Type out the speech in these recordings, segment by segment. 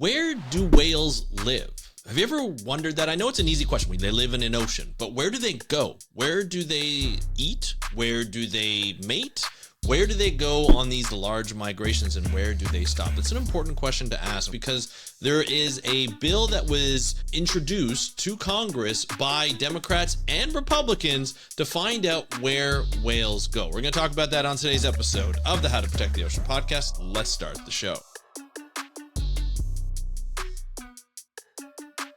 Where do whales live? Have you ever wondered that? I know it's an easy question. They live in an ocean, but where do they go? Where do they eat? Where do they mate? Where do they go on these large migrations, and where do they stop? It's an important question to ask because there is a bill that was introduced to Congress by Democrats and Republicans to find out where whales go. We're going to talk about that on today's episode of the How to Protect the Ocean podcast. Let's start the show.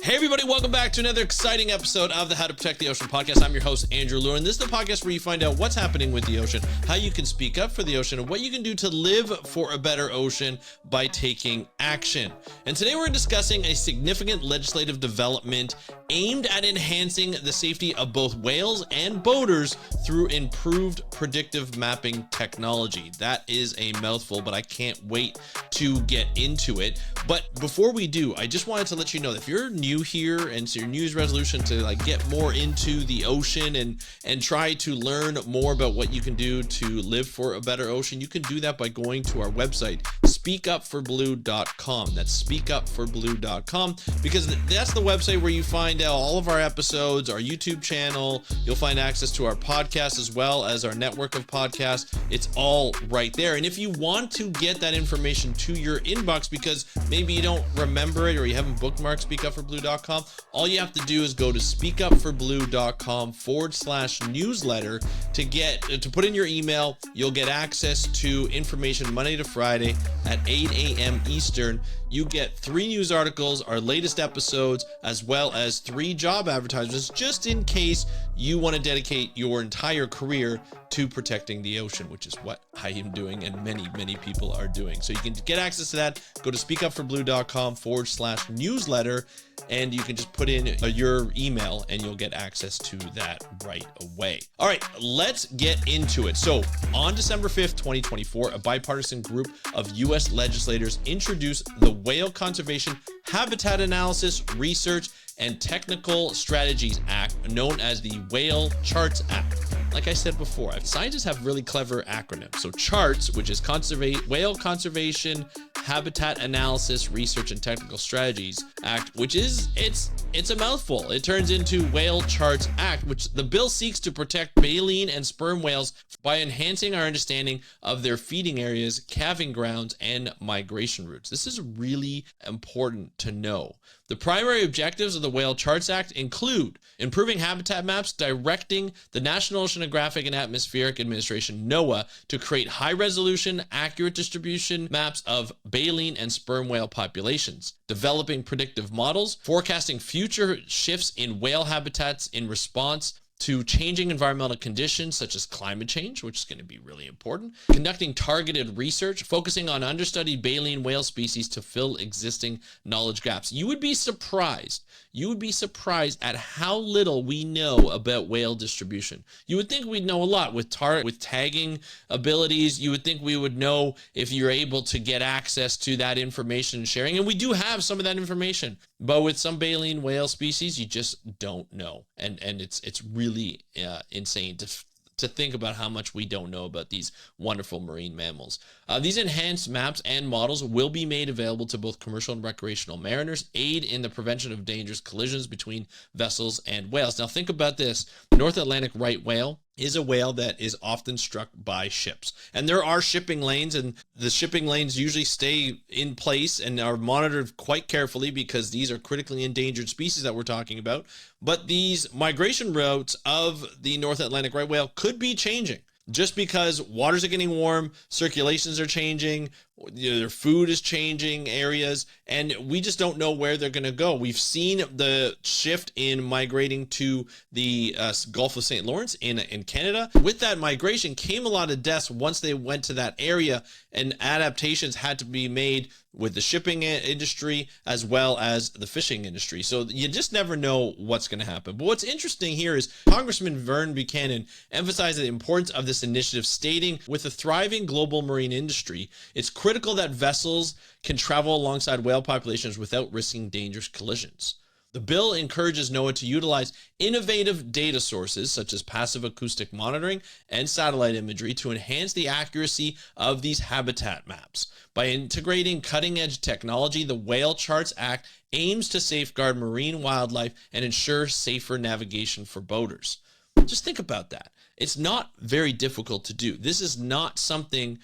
Hey everybody, welcome back to another exciting episode of the How to Protect the Ocean podcast. I'm your host, Andrew Lewin. This is the podcast where you find out what's happening with the ocean, how you can speak up for the ocean, and what you can do to live for a better ocean by taking action. And today we're discussing a significant legislative development aimed at enhancing the safety of both whales and boaters through improved predictive mapping technology. That is a mouthful, but I can't wait to get into it. But before we do, I just wanted to let you know that if you're new here and so your New Year's resolution to get more into the ocean and try to learn more about what you can do to live for a better ocean, you can do that by going to our website, speakupforblue.com. That's speakupforblue.com, because that's the website where you find out all of our episodes, our YouTube channel. You'll find access to our podcast as well as our network of podcasts. It's all right there. And if you want to get that information to your inbox because maybe you don't remember it or you haven't bookmarked speakupforblue.com, all you have to do is go to speakupforblue.com/newsletter to put in your email. You'll get access to information Monday to Friday at 8 a.m. Eastern. You get 3 news articles, our latest episodes, as well as 3 job advertisements, just in case you want to dedicate your entire career to protecting the ocean, which is what I am doing and many, many people are doing. So you can get access to that. Go to speakupforblue.com/newsletter, and you can just put in your email and you'll get access to that right away. All right, let's get into it. So on December 5th, 2024, a bipartisan group of U.S. legislators introduced the Whale Conservation Habitat Analysis, Research, and Technical Strategies Act, known as the Whale Charts Act. Like I said before, scientists have really clever acronyms. So CHARTS, which is Whale Conservation Habitat Analysis, Research, and Technical Strategies Act, which is, it's a mouthful. It turns into Whale Charts Act, which the bill seeks to protect baleen and sperm whales by enhancing our understanding of their feeding areas, calving grounds, and migration routes. This is really important to know. The primary objectives of the Whale Charts Act include improving habitat maps, directing the National Oceanographic and Atmospheric Administration, NOAA, to create high-resolution, accurate distribution maps of baleen and sperm whale populations, developing predictive models, forecasting future shifts in whale habitats in response to changing environmental conditions such as climate change, which is going to be really important, conducting targeted research, focusing on understudied baleen whale species to fill existing knowledge gaps. You would be surprised at how little we know about whale distribution. You would think we'd know a lot with tagging abilities. You would think we would know if you're able to get access to that information and sharing. And we do have some of that information, but with some baleen whale species, you just don't know. And it's really insane to think about how much we don't know about these wonderful marine mammals. These enhanced maps and models will be made available to both commercial and recreational mariners, aid in the prevention of dangerous collisions between vessels and whales. Now think about this. The North Atlantic right whale is a whale that is often struck by ships. And there are shipping lanes, and the shipping lanes usually stay in place and are monitored quite carefully because these are critically endangered species that we're talking about. But these migration routes of the North Atlantic right whale could be changing. Just because waters are getting warm, circulations are changing, their food is changing areas, and we just don't know where they're going to go. We've seen the shift in migrating to the Gulf of St. Lawrence in Canada. With that migration came a lot of deaths once they went to that area, and adaptations had to be made with the shipping industry as well as the fishing industry. So you just never know what's going to happen. But what's interesting here is Congressman Vern Buchanan emphasized the importance of this initiative, stating, with a thriving global marine industry, it's critical that vessels can travel alongside whale populations without risking dangerous collisions. The bill encourages NOAA to utilize innovative data sources such as passive acoustic monitoring and satellite imagery to enhance the accuracy of these habitat maps. By integrating cutting-edge technology, the Whale Charts Act aims to safeguard marine wildlife and ensure safer navigation for boaters. Just think about that. It's not very difficult to do. This is not something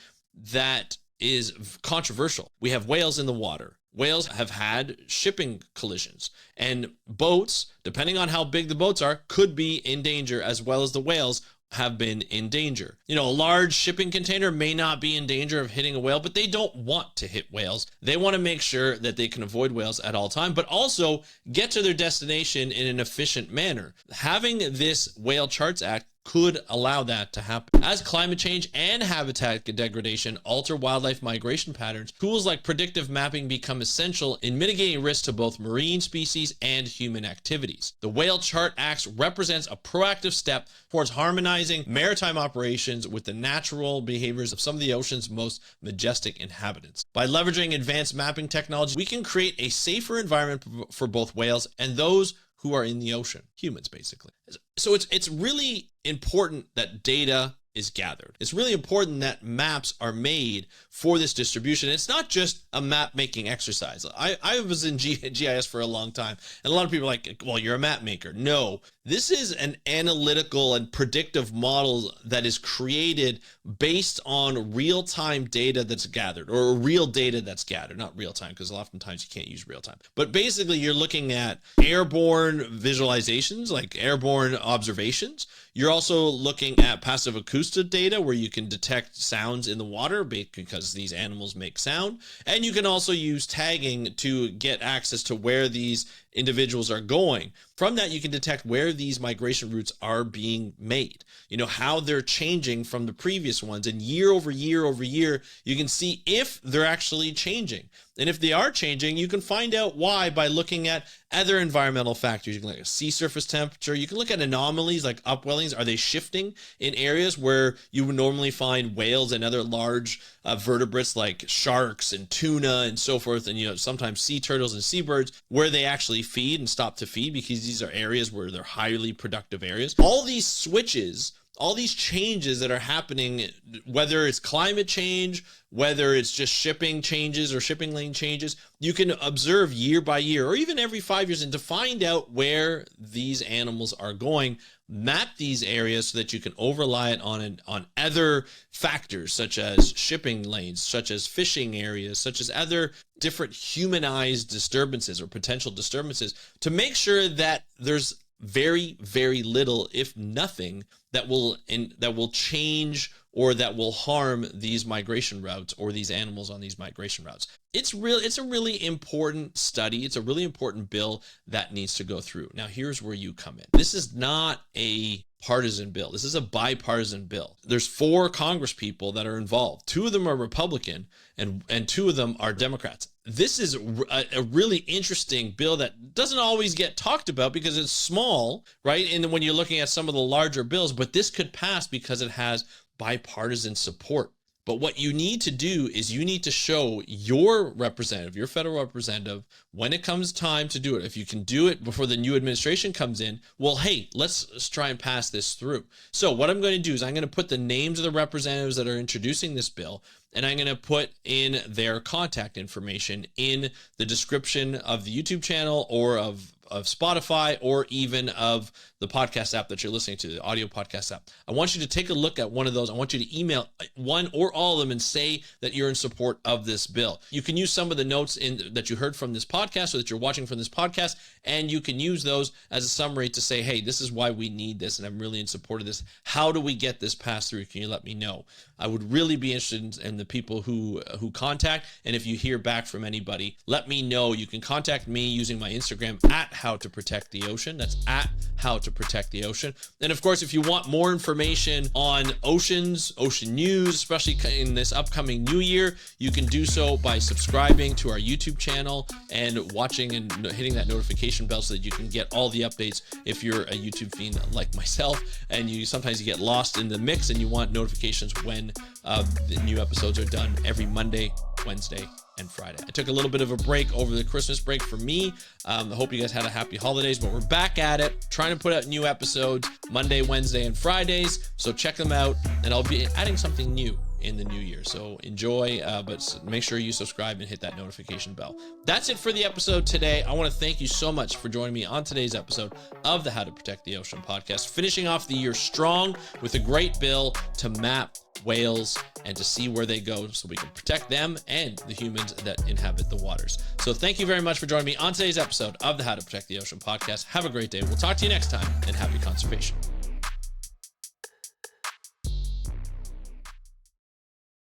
that is controversial. We have whales in the water. Whales have had shipping collisions, and boats, depending on how big the boats are, could be in danger, as well as the whales have been in danger. You know, a large shipping container may not be in danger of hitting a whale, but they don't want to hit whales. They want to make sure that they can avoid whales at all time, but also get to their destination in an efficient manner. Having this Whale Charts Act could allow that to happen. As climate change and habitat degradation alter wildlife migration patterns, tools like predictive mapping become essential in mitigating risks to both marine species and human activities. The Whale Chart Act represents a proactive step towards harmonizing maritime operations with the natural behaviors of some of the ocean's most majestic inhabitants. By leveraging advanced mapping technology, we can create a safer environment for both whales and those who are in the ocean, humans basically. So it's really important that data is gathered. It's really important that maps are made for this distribution. It's not just a map making exercise. I was in GIS for a long time, and a lot of people are like, well, you're a map maker. No, this is an analytical and predictive model that is created based on real-time data that's gathered, or real data that's gathered, not real-time, because oftentimes you can't use real-time. But basically you're looking at airborne visualizations, like airborne observations. You're also looking at passive acoustic data where you can detect sounds in the water because these animals make sound. And you can also use tagging to get access to where these individuals are going. From that, you can detect where these migration routes are being made, you know, how they're changing from the previous ones. And year over year over year, you can see if they're actually changing. And if they are changing, you can find out why by looking at other environmental factors. You can look at sea surface temperature. You can look at anomalies like upwellings. Are they shifting in areas where you would normally find whales and other large vertebrates like sharks and tuna and so forth, and, you know, sometimes sea turtles and seabirds, where they actually feed and stop to feed, because these are areas where they're highly productive areas. All these switches, all these changes that are happening, whether it's climate change, whether it's just shipping changes or shipping lane changes, you can observe year by year or even every 5 years, and to find out where these animals are going, map these areas so that you can overlay it on other factors such as shipping lanes, such as fishing areas, such as other different humanized disturbances or potential disturbances, to make sure that there's very, very little, if nothing, that will change or that will harm these migration routes or these animals on these migration routes. It's a really important study. It's a really important bill that needs to go through. Now, here's where you come in. This is not a partisan bill. This is a bipartisan bill. There's 4 Congress people that are involved. 2 of them are Republican and 2 of them are Democrats. This is a really interesting bill that doesn't always get talked about because it's small, right? And when you're looking at some of the larger bills, but this could pass because it has bipartisan support. But what you need to do is you need to show your representative, your federal representative, when it comes time to do it. If you can do it before the new administration comes in, well, hey, let's try and pass this through. So what I'm going to do is I'm going to put the names of the representatives that are introducing this bill, and I'm going to put in their contact information in the description of the YouTube channel or of Spotify, or even of the podcast app that you're listening to, the audio podcast app. I want you to take a look at one of those. I want you to email one or all of them and say that you're in support of this bill. You can use some of the notes that you heard from this podcast or that you're watching from this podcast, and you can use those as a summary to say, hey, this is why we need this, and I'm really in support of this. How do we get this passed through? Can you let me know? I would really be interested in the people who contact, and if you hear back from anybody, let me know. You can contact me using my Instagram at How to Protect the Ocean. That's at How to Protect the Ocean. And of course, if you want more information on oceans, ocean news, especially in this upcoming new year, you can do so by subscribing to our YouTube channel and watching and hitting that notification bell so that you can get all the updates if you're a YouTube fiend like myself, and sometimes you get lost in the mix and you want notifications when the new episodes are done every Monday Wednesday, and Friday. I took a little bit of a break over the Christmas break for me. I hope you guys had a happy holidays, but we're back at it, trying to put out new episodes Monday, Wednesday, and Fridays. So check them out, and I'll be adding something new in the new year. So enjoy, but make sure you subscribe and hit that notification bell. That's it for the episode today. I want to thank you so much for joining me on today's episode of the How to Protect the Ocean podcast, finishing off the year strong with a great bill to map whales and to see where they go so we can protect them and the humans that inhabit the waters. So thank you very much for joining me on today's episode of the How to Protect the Ocean podcast. Have a great day. We'll talk to you next time, and happy conservation.